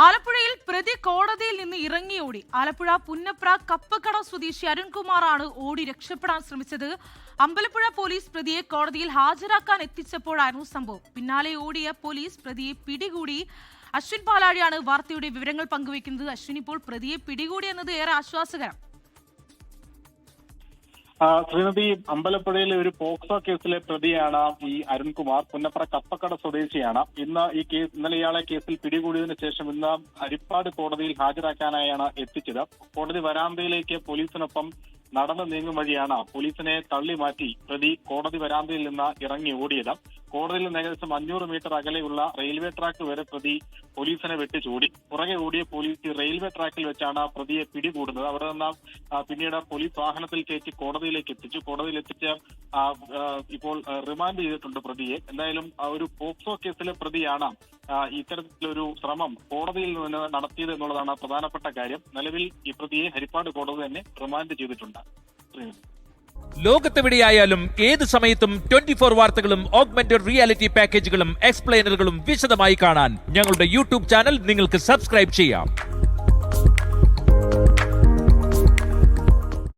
ആലപ്പുഴയിൽ പ്രതി കോടതിയിൽ നിന്ന് ഇറങ്ങിയോടി. ആലപ്പുഴ പുന്നപ്ര കപ്പക്കട സ്വദേശി അരുൺകുമാറാണ് ഓടി രക്ഷപ്പെടാൻ ശ്രമിച്ചത്. അമ്പലപ്പുഴ പോലീസ് പ്രതിയെ കോടതിയിൽ ഹാജരാക്കാൻ എത്തിച്ചപ്പോഴായിരുന്നു സംഭവം. പിന്നാലെ ഓടിയ പോലീസ് പ്രതിയെ പിടികൂടി. അശ്വിൻ പാലാഴിയാണ് വാർത്തയുടെ വിവരങ്ങൾ പങ്കുവയ്ക്കുന്നത്. അശ്വിൻ, ഇപ്പോൾ പ്രതിയെ പിടികൂടിയെന്നത് ഏറെ ആശ്വാസകരം. ശ്രീമതി, അമ്പലപ്പുഴയിലെ ഒരു പോക്സോ കേസിലെ പ്രതിയാണ് ഈ അരുൺകുമാർ. പുന്നപ്ര കപ്പക്കട സ്വദേശിയാണ്. ഇന്നലെ ഇയാളെ കേസിൽ പിടികൂടിയതിനു ശേഷം ഇന്ന് ഹരിപ്പാട് കോടതിയിൽ ഹാജരാക്കാനായാണ് എത്തിച്ചത്. കോടതി വരാന്തയിലേക്ക് പോലീസിനൊപ്പം നടന്നു നീങ്ങും വഴിയാണ് പോലീസിനെ തള്ളി മാറ്റി പ്രതി കോടതി വരാന്തയിൽ നിന്ന് ഇറങ്ങി ഓടിയത്. കോടതിയിൽ നിന്ന് ഏകദേശം 500 മീറ്റർ അകലെയുള്ള റെയിൽവേ ട്രാക്ക് വരെ പ്രതി പോലീസിനെ വെട്ടിച്ചോടി. പുറകെ ഓടിയ പോലീസ് റെയിൽവേ ട്രാക്കിൽ വെച്ചാണ് പ്രതിയെ പിടികൂടുന്നത്. അവിടെ നിന്ന് പിന്നീട് പോലീസ് വാഹനത്തിൽ കയറ്റി കോടതിയിലേക്ക് എത്തിച്ചു. കോടതിയിൽ എത്തിച്ച് ഇപ്പോൾ റിമാൻഡ് ചെയ്തിട്ടുണ്ട് പ്രതിയെ. എന്തായാലും ഒരു പോക്സോ കേസിലെ പ്രതിയാണ് ഇത്തരത്തിലൊരു ശ്രമം കോടതിയിൽ നിന്ന് നടത്തിയത് എന്നുള്ളതാണ് പ്രധാനപ്പെട്ട കാര്യം. നിലവിൽ ഈ പ്രതിയെ ഹരിപ്പാട് കോടതി തന്നെ റിമാൻഡ് ചെയ്തിട്ടുണ്ട്. ലോകത്തെവിടെയായാലും ഏത് സമയത്തും 24 വാർത്തകളും ഓഗ്മെന്റഡ് റിയാലിറ്റി പാക്കേജുകളും എക്സ്പ്ലെയിനറുകളും വിശദമായി കാണാൻ ഞങ്ങളുടെ യൂട്യൂബ് ചാനൽ നിങ്ങൾക്ക് സബ്സ്ക്രൈബ് ചെയ്യാം.